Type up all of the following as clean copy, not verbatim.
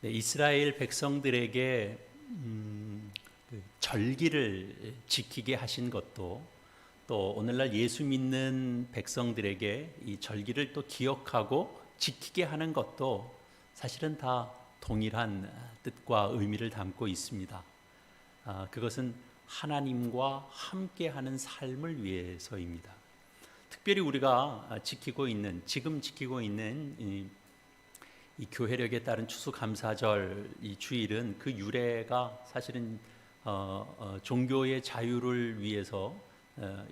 네, 이스라엘 백성들에게 그 절기를 지키게 하신 것도, 또 오늘날 예수 믿는 백성들에게 이 절기를 또 기억하고 지키게 하는 것도 사실은 다 동일한 뜻과 의미를 담고 있습니다. 그것은 하나님과 함께하는 삶을 위해서입니다. 특별히 우리가 지금 지키고 있는 이 교회력에 따른 추수감사절 이 주일은, 그 유래가 사실은 종교의 자유를 위해서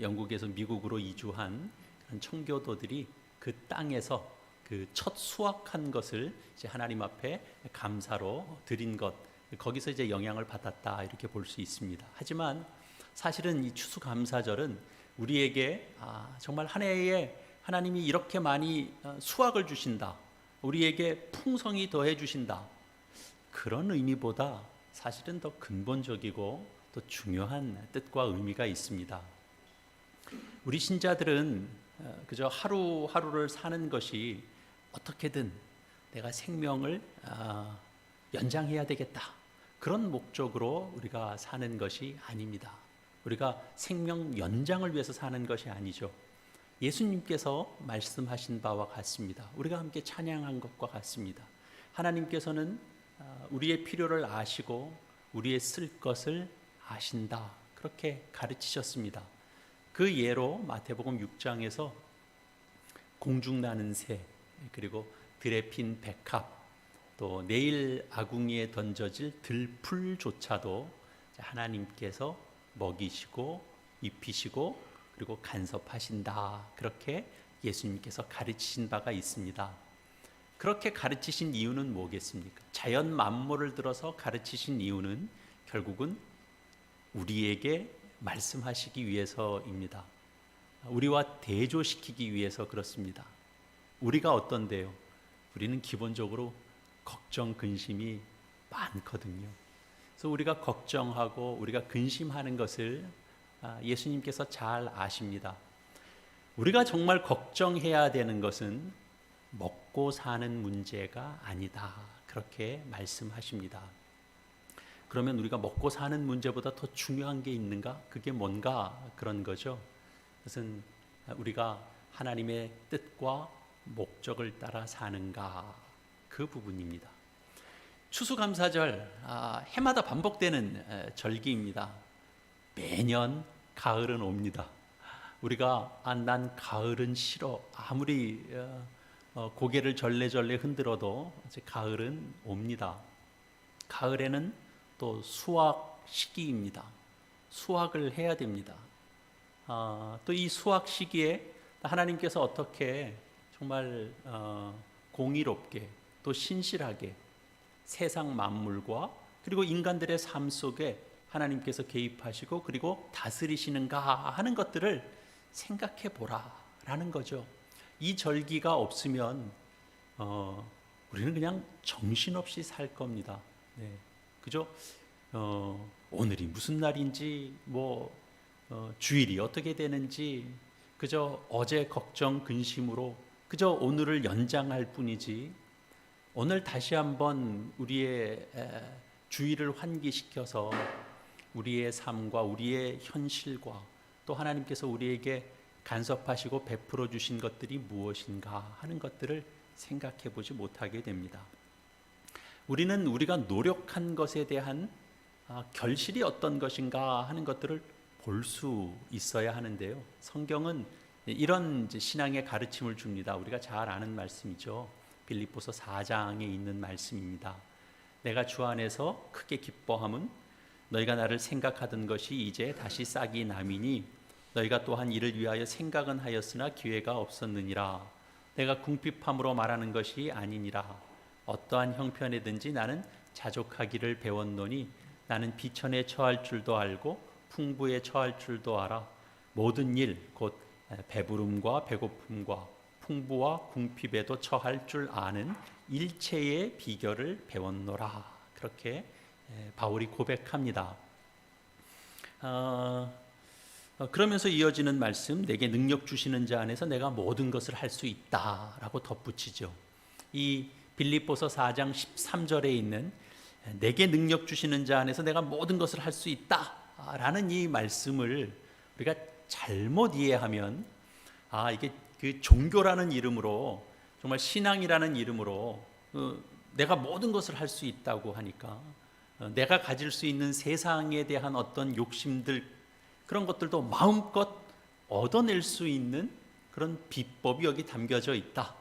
영국에서 미국으로 이주한 그런 청교도들이 그 땅에서 그 첫 수확한 것을 이제 하나님 앞에 감사로 드린 것, 거기서 이제 영향을 받았다, 이렇게 볼 수 있습니다. 하지만 사실은 이 추수감사절은 우리에게 정말 한 해에 하나님이 이렇게 많이 수확을 주신다, 우리에게 풍성이 더해 주신다, 그런 의미보다 사실은 더 근본적이고 또 중요한 뜻과 의미가 있습니다. 우리 신자들은 그저 하루하루를 사는 것이 어떻게든 내가 생명을 연장해야 되겠다, 그런 목적으로 우리가 사는 것이 아닙니다. 우리가 생명 연장을 위해서 사는 것이 아니죠. 예수님께서 말씀하신 바와 같습니다. 우리가 함께 찬양한 것과 같습니다. 하나님께서는 우리의 필요를 아시고 우리의 쓸 것을 아신다, 그렇게 가르치셨습니다. 그 예로 마태복음 6장에서 공중나는 새, 그리고 들에 핀 백합, 또 내일 아궁이에 던져질 들풀조차도 하나님께서 먹이시고 입히시고 그리고 간섭하신다, 그렇게 예수님께서 가르치신 바가 있습니다. 그렇게 가르치신 이유는 뭐겠습니까? 자연 만물을 들어서 가르치신 이유는 결국은 우리에게 말씀하시기 위해서입니다. 우리와 대조시키기 위해서 그렇습니다. 우리가 어떤데요? 우리는 기본적으로 걱정, 근심이 많거든요. 그래서 우리가 걱정하고 우리가 근심하는 것을 예수님께서 잘 아십니다. 우리가 정말 걱정해야 되는 것은 먹고 사는 문제가 아니다, 그렇게 말씀하십니다. 그러면 우리가 먹고 사는 문제보다 더 중요한 게 있는가? 그게 뭔가, 그런 거죠. 그것은 우리가 하나님의 뜻과 목적을 따라 사는가, 그 부분입니다. 추수감사절, 해마다 반복되는 절기입니다. 매년 가을은 옵니다. 우리가 난 가을은 싫어, 아무리 고개를 절레절레 흔들어도 이제 가을은 옵니다. 가을에는 또 수확 시기입니다. 수확을 해야 됩니다. 또 이 수확 시기에 하나님께서 어떻게 정말 공의롭게 또 신실하게 세상 만물과 그리고 인간들의 삶 속에 하나님께서 개입하시고 그리고 다스리시는가 하는 것들을 생각해 보라라는 거죠. 이 절기가 없으면 우리는 그냥 정신없이 살 겁니다. 네. 그죠? 오늘이 무슨 날인지, 주일이 어떻게 되는지, 그저 어제 걱정 근심으로 그저 오늘을 연장할 뿐이지, 오늘 다시 한번 우리의 주의를 환기시켜서 우리의 삶과 우리의 현실과 또 하나님께서 우리에게 간섭하시고 베풀어 주신 것들이 무엇인가 하는 것들을 생각해 보지 못하게 됩니다. 우리는 우리가 노력한 것에 대한 결실이 어떤 것인가 하는 것들을 볼 수 있어야 하는데요. 성경은 이런 신앙의 가르침을 줍니다. 우리가 잘 아는 말씀이죠. 빌립보서 4장에 있는 말씀입니다. 내가 주 안에서 크게 기뻐함은 너희가 나를 생각하던 것이 이제 다시 싹이 나미니 너희가 또한 이를 위하여 생각은 하였으나 기회가 없었느니라. 내가 궁핍함으로 말하는 것이 아니니라. 어떠한 형편에든지 나는 자족하기를 배웠노니 나는 비천에 처할 줄도 알고 풍부에 처할 줄도 알아. 모든 일 곧 배부름과 배고픔과 풍부와 궁핍에도 처할 줄 아는 일체의 비결을 배웠노라. 그렇게 바울이 고백합니다. 그러면서 이어지는 말씀, 내게 능력 주시는 자 안에서 내가 모든 것을 할 수 있다라고 덧붙이죠. 이 빌립보서 4장 13절에 있는 내게 능력 주시는 자 안에서 내가 모든 것을 할 수 있다라는 이 말씀을 우리가 잘못 이해하면 이게 그 종교라는 이름으로 정말 신앙이라는 이름으로 내가 모든 것을 할 수 있다고 하니까 내가 가질 수 있는 세상에 대한 어떤 욕심들 그런 것들도 마음껏 얻어낼 수 있는 그런 비법이 여기 담겨져 있다.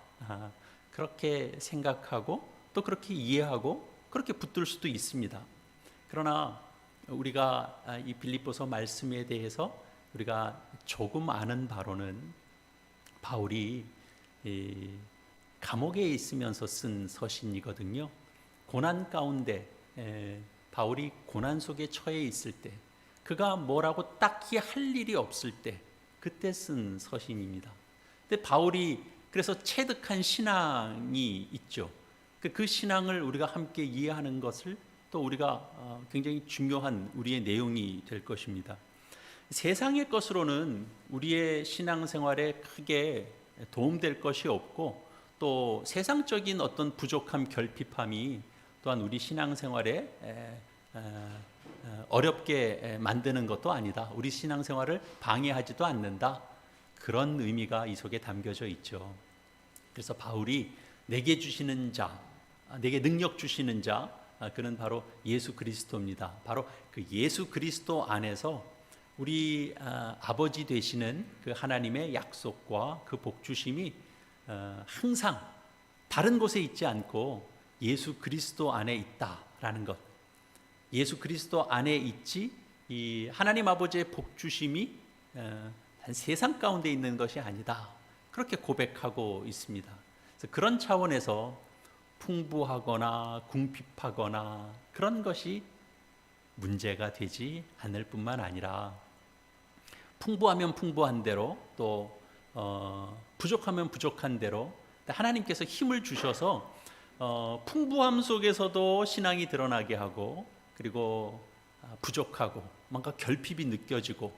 그렇게 생각하고 또 그렇게 이해하고 그렇게 붙들 수도 있습니다. 그러나 우리가 이 빌립보서 말씀에 대해서 우리가 조금 아는 바로는 바울이 감옥에 있으면서 쓴 서신이거든요. 고난 가운데 바울이 고난 속에 처해 있을 때 그가 뭐라고 딱히 할 일이 없을 때 그때 쓴 서신입니다. 근데 바울이 그래서 체득한 신앙이 있죠. 그 신앙을 우리가 함께 이해하는 것을 또 우리가 굉장히 중요한 우리의 내용이 될 것입니다. 세상의 것으로는 우리의 신앙생활에 크게 도움될 것이 없고 또 세상적인 어떤 부족함, 결핍함이 또한 우리 신앙생활에 어렵게 만드는 것도 아니다. 우리 신앙생활을 방해하지도 않는다. 그런 의미가 이 속에 담겨져 있죠. 그래서 바울이 내게 주시는 자, 내게 능력 주시는 자, 그는 바로 예수 그리스도입니다. 바로 그 예수 그리스도 안에서 우리 아버지 되시는 그 하나님의 약속과 그 복주심이 항상 다른 곳에 있지 않고 예수 그리스도 안에 있다라는 것. 예수 그리스도 안에 있지 이 하나님 아버지의 복주심이 단 세상 가운데 있는 것이 아니다. 그렇게 고백하고 있습니다. 그래서 그런 차원에서 풍부하거나 궁핍하거나 그런 것이 문제가 되지 않을 뿐만 아니라 풍부하면 풍부한 대로 또 부족하면 부족한 대로 하나님께서 힘을 주셔서 풍부함 속에서도 신앙이 드러나게 하고 그리고 부족하고 뭔가 결핍이 느껴지고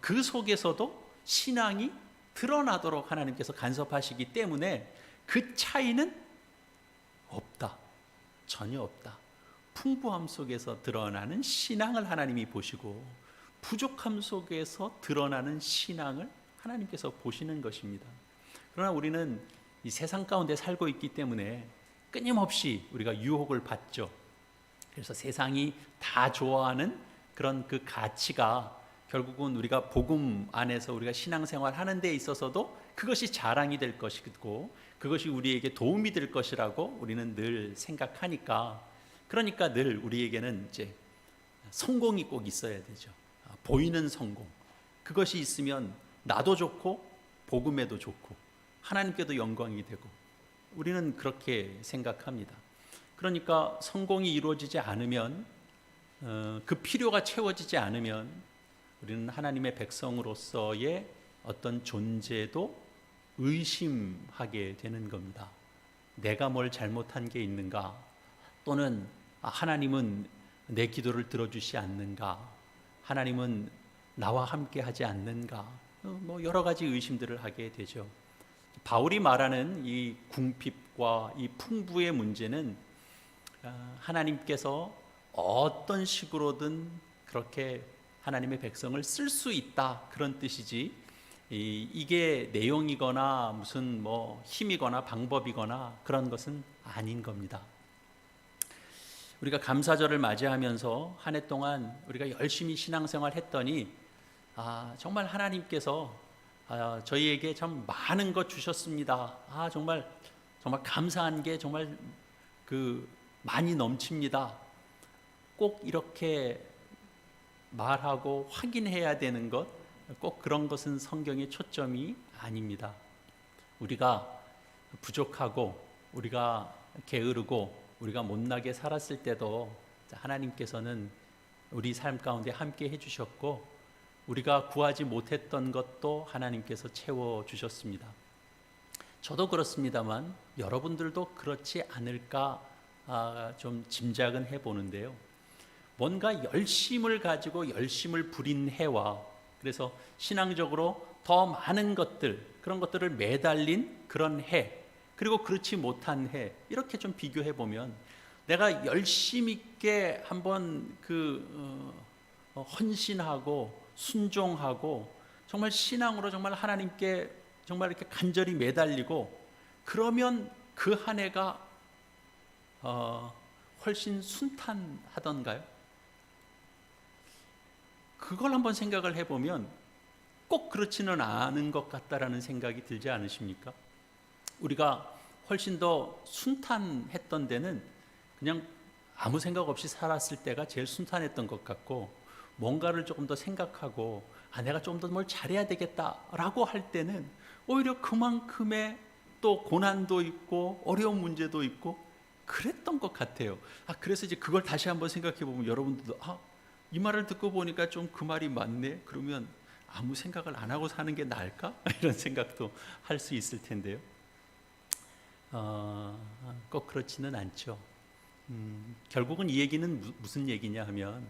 그 속에서도 신앙이 드러나도록 하나님께서 간섭하시기 때문에 그 차이는 없다. 전혀 없다. 풍부함 속에서 드러나는 신앙을 하나님이 보시고 부족함 속에서 드러나는 신앙을 하나님께서 보시는 것입니다. 그러나 우리는 이 세상 가운데 살고 있기 때문에 끊임없이 우리가 유혹을 받죠. 그래서 세상이 다 좋아하는 그런 그 가치가 결국은 우리가 복음 안에서 우리가 신앙생활 하는 데 있어서도 그것이 자랑이 될 것이고 그것이 우리에게 도움이 될 것이라고 우리는 늘 생각하니까 그러니까 늘 우리에게는 이제 성공이 꼭 있어야 되죠. 보이는 성공. 그것이 있으면 나도 좋고 복음에도 좋고 하나님께도 영광이 되고 우리는 그렇게 생각합니다. 그러니까 성공이 이루어지지 않으면 그 필요가 채워지지 않으면 우리는 하나님의 백성으로서의 어떤 존재도 의심하게 되는 겁니다. 내가 뭘 잘못한 게 있는가? 또는 하나님은 내 기도를 들어주시 않는가? 하나님은 나와 함께 하지 않는가? 뭐 여러 가지 의심들을 하게 되죠. 바울이 말하는 이 궁핍과 이 풍부의 문제는 하나님께서 어떤 식으로든 그렇게 하나님의 백성을 쓸 수 있다 그런 뜻이지 이게 내용이거나 무슨 뭐 힘이거나 방법이거나 그런 것은 아닌 겁니다. 우리가 감사절을 맞이하면서 한 해 동안 우리가 열심히 신앙생활 했더니 정말 하나님께서 저희에게 참 많은 것 주셨습니다. 정말 감사한 게 정말 많이 넘칩니다. 꼭 이렇게 말하고 확인해야 되는 것, 꼭 그런 것은 성경의 초점이 아닙니다. 우리가 부족하고 우리가 게으르고 우리가 못나게 살았을 때도 하나님께서는 우리 삶 가운데 함께 해주셨고 우리가 구하지 못했던 것도 하나님께서 채워주셨습니다. 저도 그렇습니다만 여러분들도 그렇지 않을까 좀 짐작은 해보는데요. 뭔가 열심을 가지고 열심을 부린 해와 그래서 신앙적으로 더 많은 것들 그런 것들을 매달린 그런 해 그리고 그렇지 못한 해, 이렇게 좀 비교해 보면 내가 열심 있게 한번 헌신하고 순종하고 정말 신앙으로 정말 하나님께 정말 이렇게 간절히 매달리고 그러면 그 한 해가 훨씬 순탄하던가요? 그걸 한번 생각을 해보면 꼭 그렇지는 않은 것 같다라는 생각이 들지 않으십니까? 우리가 훨씬 더 순탄했던 데는 그냥 아무 생각 없이 살았을 때가 제일 순탄했던 것 같고, 뭔가를 조금 더 생각하고 내가 좀 더 뭘 잘해야 되겠다라고 할 때는 오히려 그만큼의 또 고난도 있고 어려운 문제도 있고 그랬던 것 같아요. 그래서 이제 그걸 다시 한번 생각해 보면 여러분들도 이 말을 듣고 보니까 좀 그 말이 맞네. 그러면 아무 생각을 안 하고 사는 게 나을까? 이런 생각도 할 수 있을 텐데요. 꼭 그렇지는 않죠. 결국은 이 얘기는 무슨 얘기냐 하면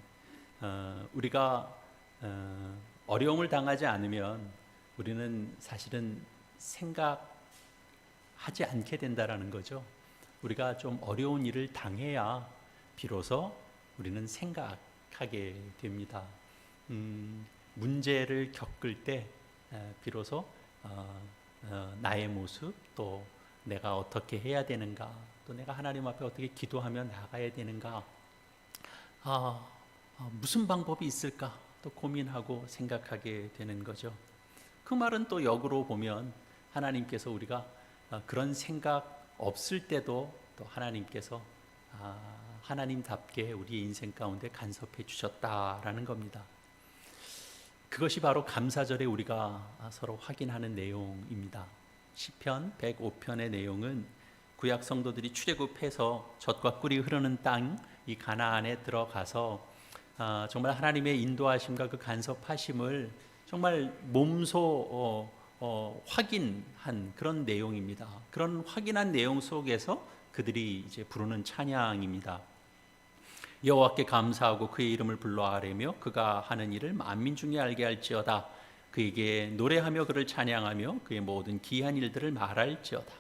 우리가 어려움을 당하지 않으면 우리는 사실은 생각하지 않게 된다라는 거죠. 우리가 좀 어려운 일을 당해야 비로소 우리는 생각하게 됩니다. 문제를 겪을 때 비로소 나의 모습, 또 내가 어떻게 해야 되는가, 또 내가 하나님 앞에 어떻게 기도하며 나가야 되는가, 무슨 방법이 있을까 또 고민하고 생각하게 되는 거죠. 그 말은 또 역으로 보면 하나님께서 우리가 그런 생각 없을 때도 또 하나님께서 하나님답게 우리의 인생 가운데 간섭해 주셨다라는 겁니다. 그것이 바로 감사절에 우리가 서로 확인하는 내용입니다. 시편 105편의 내용은 구약 성도들이 출애굽해서 젖과 꿀이 흐르는 땅, 이 가나안에 들어가서 정말 하나님의 인도하심과 그 간섭하심을 정말 몸소 확인한 그런 내용입니다. 그런 확인한 내용 속에서 그들이 이제 부르는 찬양입니다. 여호와께 감사하고 그의 이름을 불러 아뢰며 그가 하는 일을 만민 중에 알게 할지어다. 그에게 노래하며 그를 찬양하며 그의 모든 기이한 일들을 말할지어다.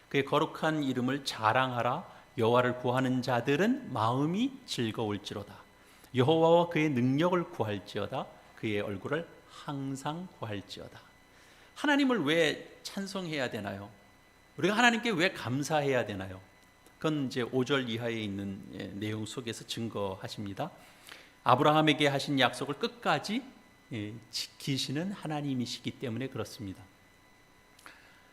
그의 거룩한 이름을 자랑하라. 여호와를 구하는 자들은 마음이 즐거울지로다. 여호와와 그의 능력을 구할지어다. 그의 얼굴을 항상 구할지어다. 하나님을 왜 찬송해야 되나요? 우리가 하나님께 왜 감사해야 되나요? 그건 이제 5절 이하에 있는 내용 속에서 증거하십니다. 아브라함에게 하신 약속을 끝까지 지키시는 하나님이시기 때문에 그렇습니다.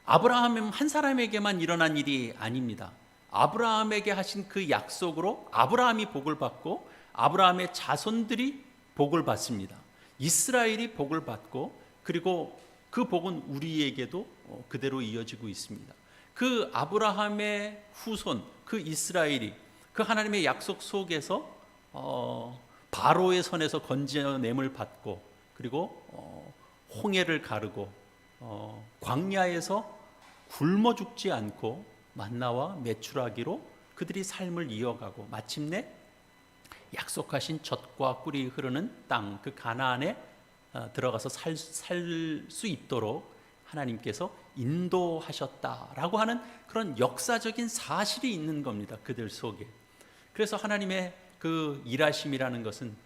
아브라함은 한 사람에게만 일어난 일이 아닙니다. 아브라함에게 하신 그 약속으로 아브라함이 복을 받고 아브라함의 자손들이 복을 받습니다. 이스라엘이 복을 받고, 그리고 그 복은 우리에게도 그대로 이어지고 있습니다. 그 아브라함의 후손, 그 이스라엘이 그 하나님의 약속 속에서 바로의 손에서 건져냄을 받고, 그리고 홍해를 가르고 광야에서 굶어 죽지 않고 만나와 메추라기로 그들이 삶을 이어가고 마침내 약속하신 젖과 꿀이 흐르는 땅, 그 가나안에 들어가서 살 수 있도록 하나님께서 인도하셨다라고 하는 그런 역사적인 사실이 있는 겁니다. 그들 속에. 그래서 하나님의 그 일하심이라는 것은,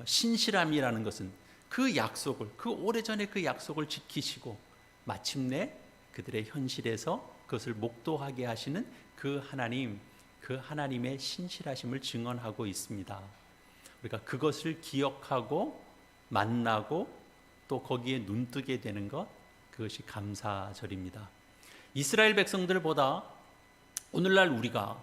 신실함이라는 것은 그 약속을, 그 오래전에 그 약속을 지키시고 마침내 그들의 현실에서 그것을 목도하게 하시는 그 하나님, 그 하나님의 신실하심을 증언하고 있습니다. 우리가 그것을 기억하고 만나고 또 거기에 눈뜨게 되는 것, 그것이 감사절입니다. 이스라엘 백성들보다 오늘날 우리가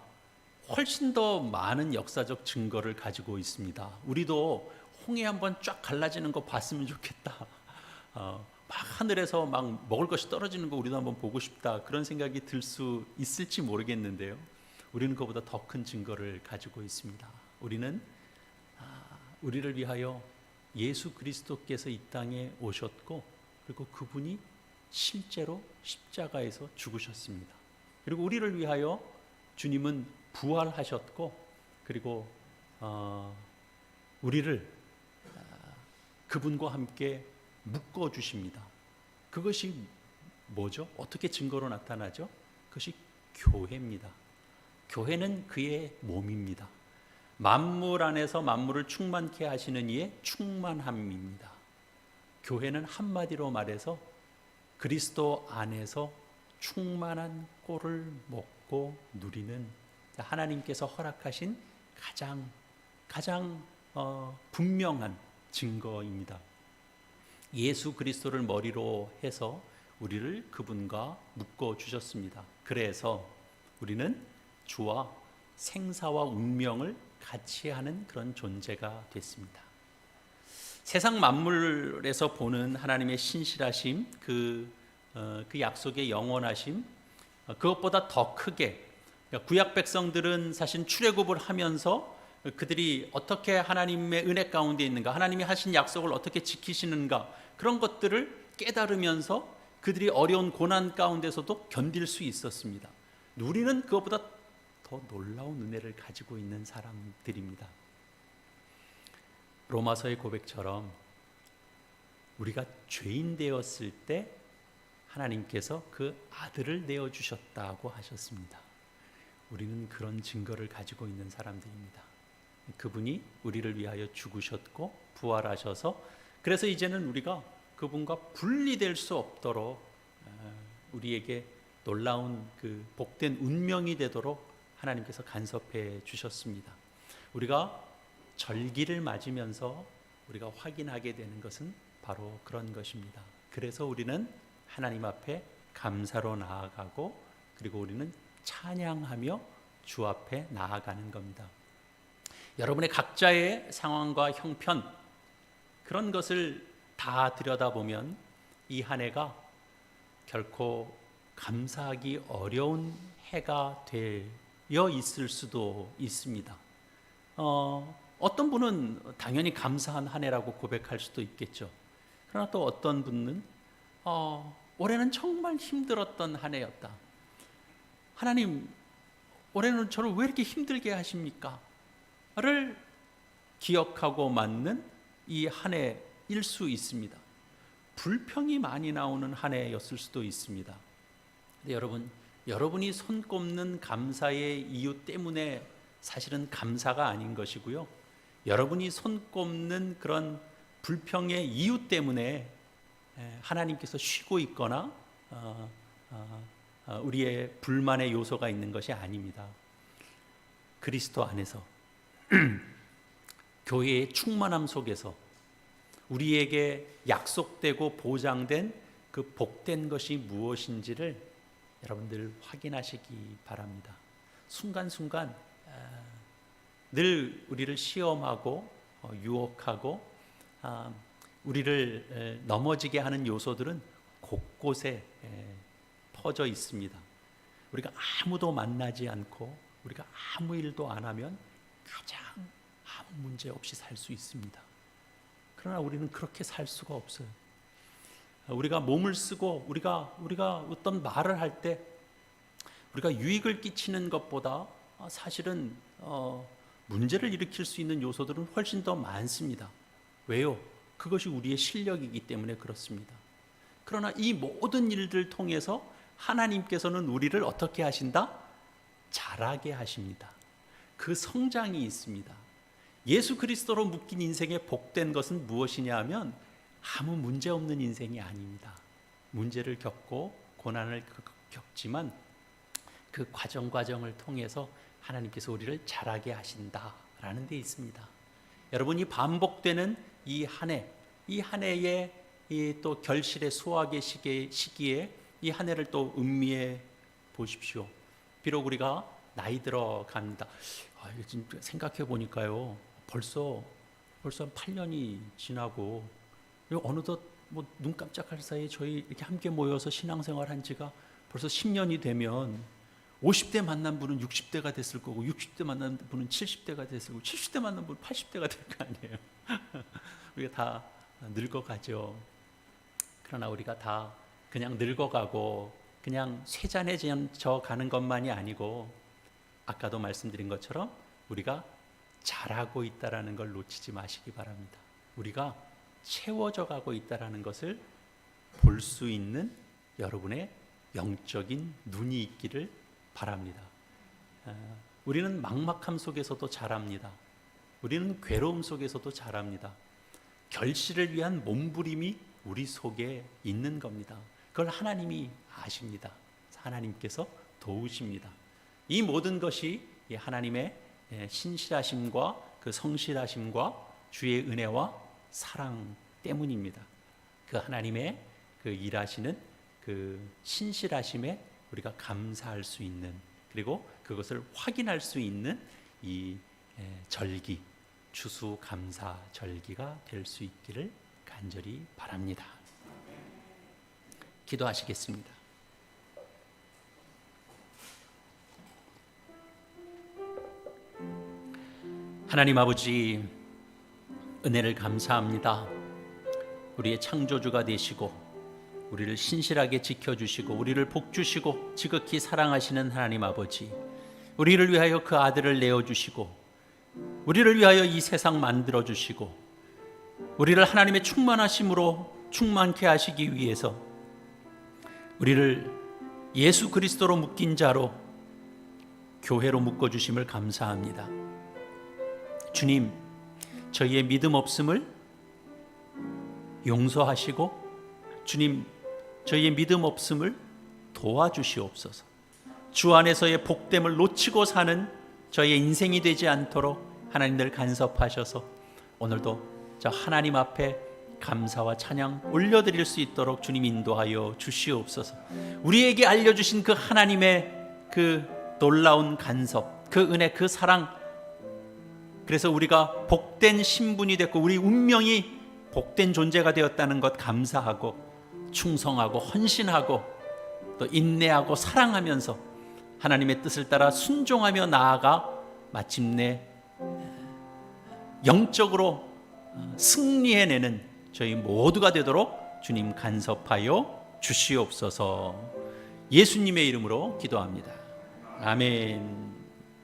훨씬 더 많은 역사적 증거를 가지고 있습니다. 우리도 홍해 한번 쫙 갈라지는 거 봤으면 좋겠다. 막 하늘에서 막 먹을 것이 떨어지는 거 우리도 한번 보고 싶다. 그런 생각이 들 수 있을지 모르겠는데요. 우리는 그보다 더 큰 증거를 가지고 있습니다. 우리는 우리를 위하여 예수 그리스도께서 이 땅에 오셨고, 그리고 그분이 실제로 십자가에서 죽으셨습니다. 그리고 우리를 위하여 주님은 부활하셨고, 그리고 우리를 그분과 함께 묶어주십니다. 그것이 뭐죠? 어떻게 증거로 나타나죠? 그것이 교회입니다. 교회는 그의 몸입니다. 만물 안에서 만물을 충만케 하시는 이의 충만함입니다. 교회는 한마디로 말해서 그리스도 안에서 충만한 꼴을 먹고 누리는 하나님께서 허락하신 가장 분명한 증거입니다. 예수 그리스도를 머리로 해서 우리를 그분과 묶어 주셨습니다. 그래서 우리는 주와 생사와 운명을 같이 하는 그런 존재가 됐습니다. 세상 만물에서 보는 하나님의 신실하심, 그 약속의 영원하심, 그것보다 더 크게 구약 백성들은 사실 출애굽을 하면서 그들이 어떻게 하나님의 은혜 가운데 있는가, 하나님이 하신 약속을 어떻게 지키시는가, 그런 것들을 깨달으면서 그들이 어려운 고난 가운데서도 견딜 수 있었습니다. 우리는 그것보다 더 놀라운 은혜를 가지고 있는 사람들입니다. 로마서의 고백처럼 우리가 죄인 되었을 때 하나님께서 그 아들을 내어주셨다고 하셨습니다. 우리는 그런 증거를 가지고 있는 사람들입니다. 그분이 우리를 위하여 죽으셨고 부활하셔서, 그래서 이제는 우리가 그분과 분리될 수 없도록 우리에게 놀라운 그 복된 운명이 되도록 하나님께서 간섭해 주셨습니다. 우리가 절기를 맞으면서 우리가 확인하게 되는 것은 바로 그런 것입니다. 그래서 우리는 하나님 앞에 감사로 나아가고, 그리고 우리는 찬양하며 주 앞에 나아가는 겁니다. 여러분의 각자의 상황과 형편, 그런 것을 다 들여다보면 이 한 해가 결코 감사하기 어려운 해가 되어 있을 수도 있습니다. 어떤 분은 당연히 감사한 한 해라고 고백할 수도 있겠죠. 그러나 또 어떤 분은 올해는 정말 힘들었던 한 해였다. 하나님, 올해는 저를 왜 이렇게 힘들게 하십니까? 를 기억하고 맞는 이 한 해일 수 있습니다. 불평이 많이 나오는 한 해였을 수도 있습니다. 근데 여러분이 손꼽는 감사의 이유 때문에 사실은 감사가 아닌 것이고요. 여러분이 손꼽는 그런 불평의 이유 때문에 하나님께서 쉬고 있거나 우리의 불만의 요소가 있는 것이 아닙니다. 그리스도 안에서 교회의 충만함 속에서 우리에게 약속되고 보장된 그 복된 것이 무엇인지를 여러분들 확인하시기 바랍니다. 순간순간 늘 우리를 시험하고 유혹하고 우리를 넘어지게 하는 요소들은 곳곳에 퍼져 있습니다. 우리가 아무도 만나지 않고 우리가 아무 일도 안 하면 가장 아무 문제 없이 살 수 있습니다. 그러나 우리는 그렇게 살 수가 없어요. 우리가 몸을 쓰고 우리가 어떤 말을 할 때 우리가 유익을 끼치는 것보다 사실은 문제를 일으킬 수 있는 요소들은 훨씬 더 많습니다. 왜요? 그것이 우리의 실력이기 때문에 그렇습니다. 그러나 이 모든 일들을 통해서 하나님께서는 우리를 어떻게 하신다? 자라게 하십니다. 그 성장이 있습니다. 예수 그리스도로 묶인 인생의 복된 것은 무엇이냐 하면 아무 문제 없는 인생이 아닙니다. 문제를 겪고 고난을 겪지만 그 과정을 통해서 하나님께서 우리를 자라게 하신다라는 데 있습니다. 여러분이 반복되는 이 한 해의 또 결실의 수확의 시기에 이 한 해를 또 음미해 보십시오. 비록 우리가 나이 들어갑니다. 지금 생각해 보니까요, 벌써 8년이 지나고 어느덧 눈 깜짝할 사이에 저희 이렇게 함께 모여서 신앙생활 한 지가 벌써 10년이 되면 50대 만난 분은 60대가 됐을 거고 60대 만난 분은 70대가 됐을 거고 70대 만난 분은 80대가 될 거 아니에요. 우리가 다 늙어가죠. 그러나 우리가 다 그냥 늙어가고 그냥 쇠잔해져 가는 것만이 아니고 아까도 말씀드린 것처럼 우리가 자라고 있다라는 걸 놓치지 마시기 바랍니다. 우리가 채워져 가고 있다라는 것을 볼 수 있는 여러분의 영적인 눈이 있기를 바랍니다. 우리는 막막함 속에서도 잘합니다. 우리는 괴로움 속에서도 잘합니다. 결실을 위한 몸부림이 우리 속에 있는 겁니다. 그걸 하나님이 아십니다. 하나님께서 도우십니다. 이 모든 것이 하나님의 신실하심과 그 성실하심과 주의 은혜와 사랑 때문입니다. 그 하나님의 그 일하시는 그 신실하심에 우리가 감사할 수 있는, 그리고 그것을 확인할 수 있는 이 절기, 추수감사 절기가 될 수 있기를 간절히 바랍니다. 기도하시겠습니다. 하나님 아버지, 은혜를 감사합니다. 우리의 창조주가 되시고 우리를 신실하게 지켜주시고 우리를 복주시고 지극히 사랑하시는 하나님 아버지, 우리를 위하여 그 아들을 내어주시고 우리를 위하여 이 세상 만들어주시고 우리를 하나님의 충만하심으로 충만케 하시기 위해서 우리를 예수 그리스도로 묶인 자로 교회로 묶어주심을 감사합니다. 주님, 저희의 믿음 없음을 용서하시고 주님, 저희의 믿음 없음을 도와주시옵소서. 주 안에서의 복됨을 놓치고 사는 저희의 인생이 되지 않도록 하나님들 간섭하셔서 오늘도 저 하나님 앞에 감사와 찬양 올려드릴 수 있도록 주님 인도하여 주시옵소서. 우리에게 알려주신 그 하나님의 그 놀라운 간섭, 그 은혜, 그 사랑, 그래서 우리가 복된 신분이 됐고 우리 운명이 복된 존재가 되었다는 것 감사하고 충성하고 헌신하고 또 인내하고 사랑하면서 하나님의 뜻을 따라 순종하며 나아가 마침내 영적으로 승리해내는 저희 모두가 되도록 주님 간섭하여 주시옵소서. 예수님의 이름으로 기도합니다. 아멘.